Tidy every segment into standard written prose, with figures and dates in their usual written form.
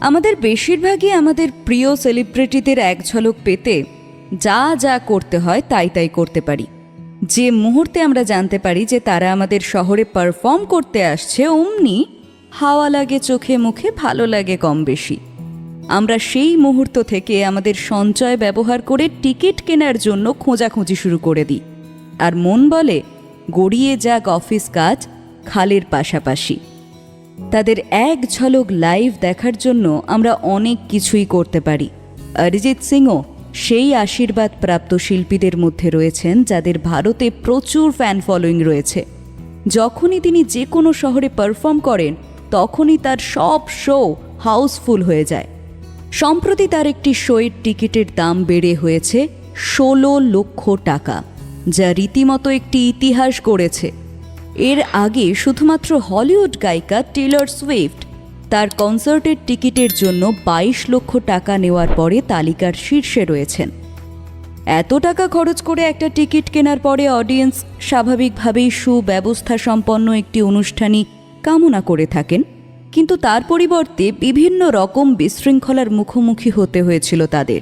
আমাদের বেশিরভাগই আমাদের প্রিয় সেলিব্রিটিদের এক ঝলক পেতে যা যা করতে হয় তাই তাই করতে পারি। যে মুহূর্তে আমরা জানতে পারি যে তারা আমাদের শহরে পারফর্ম করতে আসছে, অমনি হাওয়া লাগে চোখে মুখে, ভালো লাগে কম বেশি। আমরা সেই মুহূর্ত থেকে আমাদের সঞ্চয় ব্যবহার করে টিকিট কেনার জন্য খোঁজাখুঁজি শুরু করে দিই। আর মন বলে গড়িয়ে যাক অফিস কাজ খালের পাশাপাশি। তাদের এক ঝলক লাইভ দেখার জন্য আমরা অনেক কিছুই করতে পারি। অরিজিৎ সিংও সেই আশীর্বাদ প্রাপ্ত শিল্পীদের মধ্যে রয়েছেন যাদের ভারতে প্রচুর ফ্যান ফলোয়িং রয়েছে। যখনই তিনি যে কোনো শহরে পারফর্ম করেন তখনই তার সব শো হাউসফুল হয়ে যায়। সম্প্রতি তার একটি শোয়ের টিকিটের দাম বেড়ে হয়েছে 16 লক্ষ টাকা, যা রীতিমতো একটি ইতিহাস গড়েছে। এর আগে শুধুমাত্র হলিউড গায়িকা টেলর সুইফট তার কনসার্টের টিকিটের জন্য 22 লক্ষ টাকা নেওয়ার পরে তালিকার শীর্ষে রয়েছেন। এত টাকা খরচ করে একটা টিকিট কেনার পরে অডিয়েন্স স্বাভাবিকভাবেই সুব্যবস্থা সম্পন্ন একটি অনুষ্ঠানই কামনা করে থাকেন, কিন্তু তার পরিবর্তে বিভিন্ন রকম বিশৃঙ্খলার মুখোমুখি হতে হয়েছিল তাদের।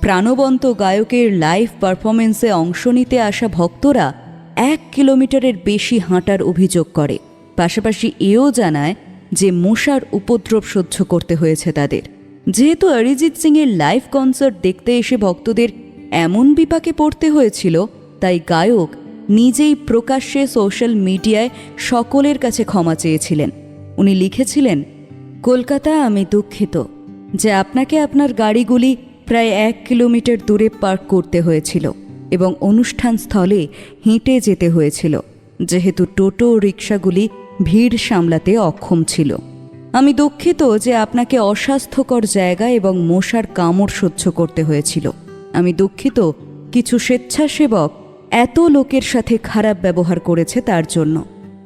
প্রাণবন্ত গায়কের লাইভ পারফরমেন্সে অংশ নিতে আসা ভক্তরা 1 কিলোমিটারের বেশি হাঁটার অভিযোগ করে। পাশাপাশি এও জানায় যে মশার উপদ্রব সহ্য করতে হয়েছে তাদের। যেহেতু অরিজিৎ সিংয়ের লাইভ কনসার্ট দেখতে এসে ভক্তদের এমন বিপাকে পড়তে হয়েছিল, তাই গায়ক নিজেই প্রকাশ্যে সোশ্যাল মিডিয়ায় সকলের কাছে ক্ষমা চেয়েছিলেন। উনি লিখেছিলেন, কলকাতা, আমি দুঃখিত যে আপনাকে আপনার গাড়িগুলি প্রায় 1 কিলোমিটার দূরে পার্ক করতে হয়েছিল এবং অনুষ্ঠান স্থলে হেঁটে যেতে হয়েছিল, যেহেতু টোটো ও রিক্সাগুলি ভিড় সামলাতে অক্ষম ছিল। আমি দুঃখিত যে আপনাকে অস্বাস্থ্যকর জায়গা এবং মশার কামড় সহ্য করতে হয়েছিল। আমি দুঃখিত কিছু স্বেচ্ছাসেবক এত লোকের সাথে খারাপ ব্যবহার করেছে তার জন্য,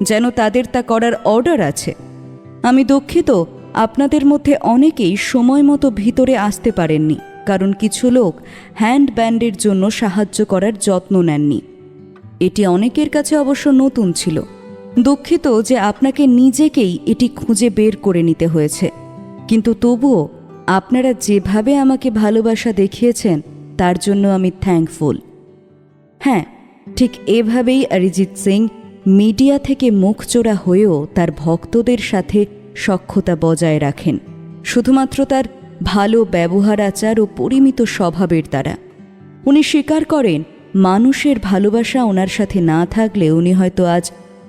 যেন তাদের তা করার অর্ডার আছে। আমি দুঃখিত আপনাদের মধ্যে অনেকেই সময় মতো ভিতরে আসতে পারেননি, কারণ কিছু লোক হ্যান্ড ব্যান্ডের জন্য সাহায্য করার যত্ন নেননি। এটি অনেকের কাছে অবশ্য নতুন ছিল। দুঃখিত যে আপনাকে নিজেকেই এটি খুঁজে বের করে নিতে হয়েছে, কিন্তু তবুও আপনারা যেভাবে আমাকে ভালোবাসা দেখিয়েছেন তার জন্য আমি থ্যাঙ্কফুল। হ্যাঁ, ঠিক এভাবেই অরিজিৎ সিং মিডিয়া থেকে মুখচোরা হয়েও তার ভক্তদের সাথে সখ্যতা বজায় রাখেন, শুধুমাত্র তার ভালো ব্যবহার আচার ও পরিমিত স্বভাবের দ্বারা। উনি স্বীকার করেন মানুষের ভালোবাসা ওনার সাথে না থাকলে উনি হয়তো আজ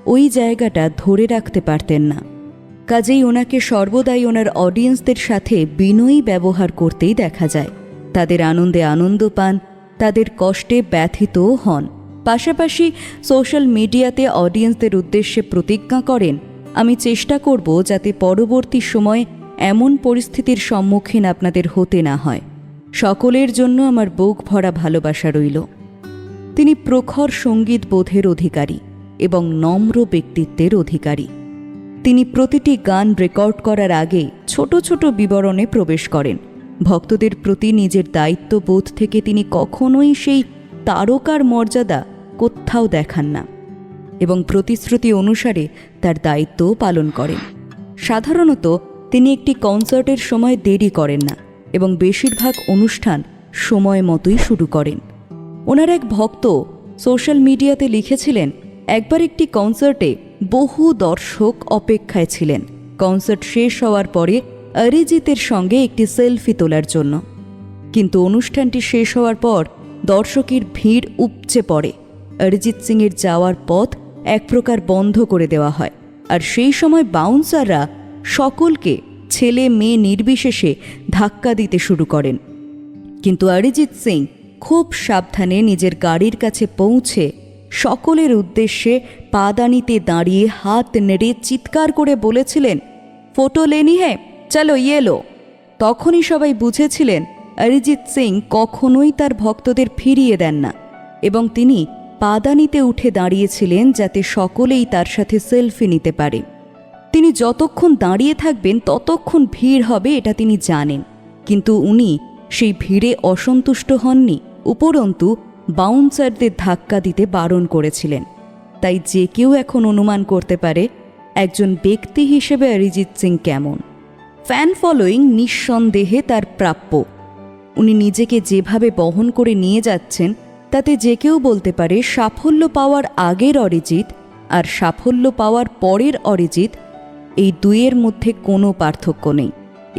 ওই জায়গাটা ধরে রাখতে পারতেন না। কাজেই ওনাকে সর্বদাই ওনার অডিয়েন্সদের সাথে বিনয়ী ব্যবহার করতেই দেখা যায়। তাদের আনন্দে আনন্দ পান, তাদের কষ্টে ব্যথিতও হন। পাশাপাশি সোশ্যাল মিডিয়াতে অডিয়েন্সদের উদ্দেশ্যে প্রতিজ্ঞা করেন, আমি চেষ্টা করব যাতে পরবর্তী সময়ে এমন পরিস্থিতির সম্মুখীন আপনাদের হতে না হয়। সকলের জন্য আমার বুক ভরা ভালোবাসা রইল। তিনি প্রখর সঙ্গীত বোধের অধিকারী এবং নম্র ব্যক্তিত্বের অধিকারী। তিনি প্রতিটি গান রেকর্ড করার আগে ছোট ছোট বিবরণে প্রবেশ করেন। ভক্তদের প্রতি নিজের দায়িত্ববোধ থেকে তিনি কখনোই সেই তারকার মর্যাদা কোথাও দেখান না এবং প্রতিশ্রুতি অনুসারে তার দায়িত্বও পালন করেন। সাধারণত তিনি একটি কনসার্টের সময় দেরি করেন না এবং বেশিরভাগ অনুষ্ঠান সময় মতোই শুরু করেন। ওনার এক ভক্ত সোশ্যাল মিডিয়াতে লিখেছিলেন, একবার একটি কনসার্টে বহু দর্শক অপেক্ষায় ছিলেন কনসার্ট শেষ হওয়ার পরে অরিজিতের সঙ্গে একটি সেলফি তোলার জন্য, কিন্তু অনুষ্ঠানটি শেষ হওয়ার পর দর্শকের ভিড় উপচে পড়ে। অরিজিৎ সিংয়ের যাওয়ার পথ এক প্রকার বন্ধ করে দেওয়া হয়, আর সেই সময় বাউন্সাররা সকলকে ছেলে মেয়ে নির্বিশেষে ধাক্কা দিতে শুরু করেন। কিন্তু অরিজিৎ সিং খুব সাবধানে নিজের গাড়ির কাছে পৌঁছে সকলের উদ্দেশ্যে পাদানিতে দাঁড়িয়ে হাত নেড়ে চিৎকার করে বলেছিলেন, ফটো লেনি হ্যাঁ, চলো ইয়ে লো। তখনই সবাই বুঝেছিলেন অরিজিৎ সিং কখনোই তার ভক্তদের ফিরিয়ে দেন না এবং তিনি পাদানিতে উঠে দাঁড়িয়েছিলেন যাতে সকলেই তার সাথে সেলফি নিতে পারে। তিনি যতক্ষণ দাঁড়িয়ে থাকবেন ততক্ষণ ভিড় হবে এটা তিনি জানেন, কিন্তু উনি সেই ভিড়ে অসন্তুষ্ট হননি, উপরন্তু বাউন্সারদের ধাক্কা দিতে বারণ করেছিলেন। তাই যে কেউ এখন অনুমান করতে পারে একজন ব্যক্তি হিসেবে অরিজিৎ সিং কেমন। ফ্যান ফলোয়িং নিঃসন্দেহে তার প্রাপ্য। উনি নিজেকে যেভাবে বহন করে নিয়ে যাচ্ছেন তাতে যে কেউ বলতে পারে সাফল্য পাওয়ার আগের অরিজিৎ আর সাফল্য পাওয়ার পরের অরিজিৎ, এই দুইয়ের মধ্যে কোনো পার্থক্য নেই।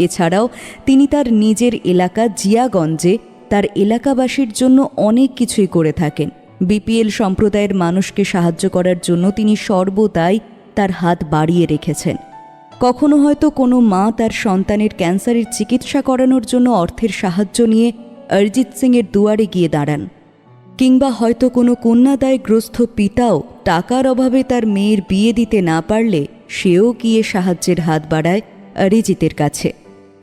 এছাড়াও তিনি তার নিজের এলাকা জিয়াগঞ্জে তার এলাকাবাসীর জন্য অনেক কিছুই করে থাকেন। বিপিএল সম্প্রদায়ের মানুষকে সাহায্য করার জন্য তিনি সর্বদাই তার হাত বাড়িয়ে রেখেছেন। কখনো হয়তো কোনো মা তার সন্তানের ক্যান্সারের চিকিৎসা করানোর জন্য অর্থের সাহায্য নিয়ে অরিজিৎ সিংয়ের দুয়ারে গিয়ে দাঁড়ান, কিংবা হয়তো কোনো কন্যাদায়গ্রস্ত পিতাও টাকার অভাবে তার মেয়ের বিয়ে দিতে না পারলে সেও গিয়ে সাহায্যের হাত বাড়ায় অরিজিতের কাছে।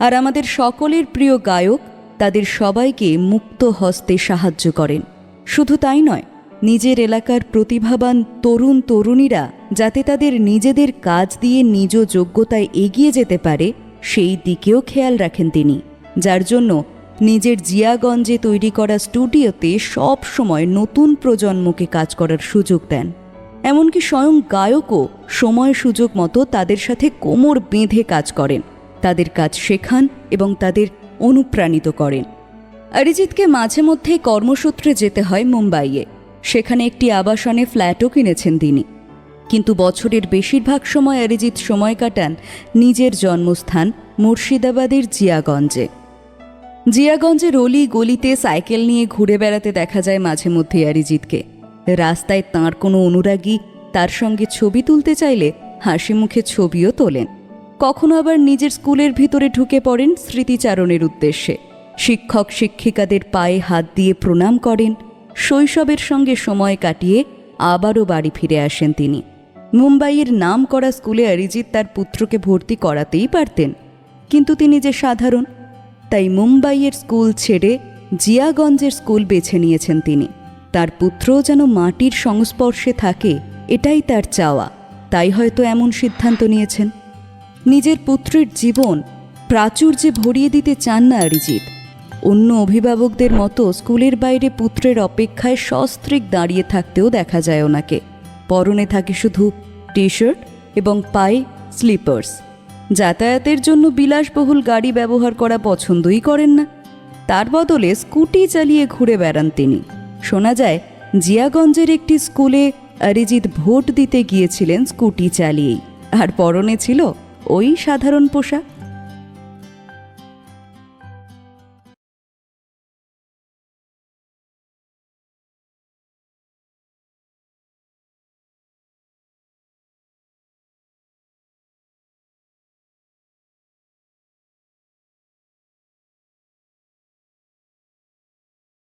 আর আমাদের সকলের প্রিয় গায়ক তাদের সবাইকে মুক্ত হস্তে সাহায্য করেন। শুধু তাই নয়, নিজের এলাকার প্রতিভাবান তরুণ তরুণীরা যাতে তাদের নিজেদের কাজ দিয়ে নিজ যোগ্যতায় এগিয়ে যেতে পারে সেই দিকেও খেয়াল রাখেন তিনি, যার জন্য নিজের জিয়াগঞ্জে তৈরি করা স্টুডিওতে সব সময় নতুন প্রজন্মকে কাজ করার সুযোগ দেন। এমনকি স্বয়ং গায়কও সময় সুযোগ মতো তাদের সাথে কোমর বেঁধে কাজ করেন, তাদের কাজ শেখান এবং তাদের অনুপ্রাণিত করেন। অরিজিৎকে মাঝে মধ্যেই কর্মসূত্রে যেতে হয় মুম্বাইয়ে। সেখানে একটি আবাসনে ফ্ল্যাটও কিনেছেন তিনি। কিন্তু বছরের বেশিরভাগ সময় অরিজিৎ সময় কাটান নিজের জন্মস্থান মুর্শিদাবাদের জিয়াগঞ্জে। জিয়াগঞ্জের অলি গলিতে সাইকেল নিয়ে ঘুরে বেড়াতে দেখা যায় মাঝে মধ্যে অরিজিৎকে। রাস্তায় তাঁর কোনো অনুরাগী তার সঙ্গে ছবি তুলতে চাইলে হাসি মুখে ছবিও তোলেন। কখনো আবার নিজের স্কুলের ভিতরে ঢুকে পড়েন স্মৃতিচারণের উদ্দেশ্যে। শিক্ষক শিক্ষিকাদের পায়ে হাত দিয়ে প্রণাম করেন। শৈশবের সঙ্গে সময় কাটিয়ে আবারও বাড়ি ফিরে আসেন তিনি। মুম্বাইয়ের নাম করা স্কুলে অরিজিৎ তার পুত্রকে ভর্তি করাতেই পারতেন, কিন্তু তিনি যে সাধারণ, তাই মুম্বাইয়ের স্কুল ছেড়ে জিয়াগঞ্জের স্কুল বেছে নিয়েছেন তিনি। তার পুত্রও যেন মাটির সংস্পর্শে থাকে, এটাই তার চাওয়া, তাই হয়তো এমন সিদ্ধান্ত নিয়েছেন। নিজের পুত্রের জীবন প্রাচুর্যে ভরিয়ে দিতে চান না অরিজিৎ। অন্য অভিভাবকদের মতো স্কুলের বাইরে পুত্রের অপেক্ষায় সস্ত্রীক দাঁড়িয়ে থাকতেও দেখা যায় ওনাকে। পরনে থাকে শুধু টি শার্ট এবং পায়ে স্লিপার্স। যাতায়াতের জন্য বিলাসবহুল গাড়ি ব্যবহার করা পছন্দই করেন না। তার বদলে স্কুটি চালিয়ে ঘুরে বেড়ান তিনি। শোনা যায় জিয়াগঞ্জের একটি স্কুলে অরিজিৎ ভোট দিতে গিয়েছিলেন স্কুটি চালিয়েই, আর পরনে ছিল ওই সাধারণ পোশাক।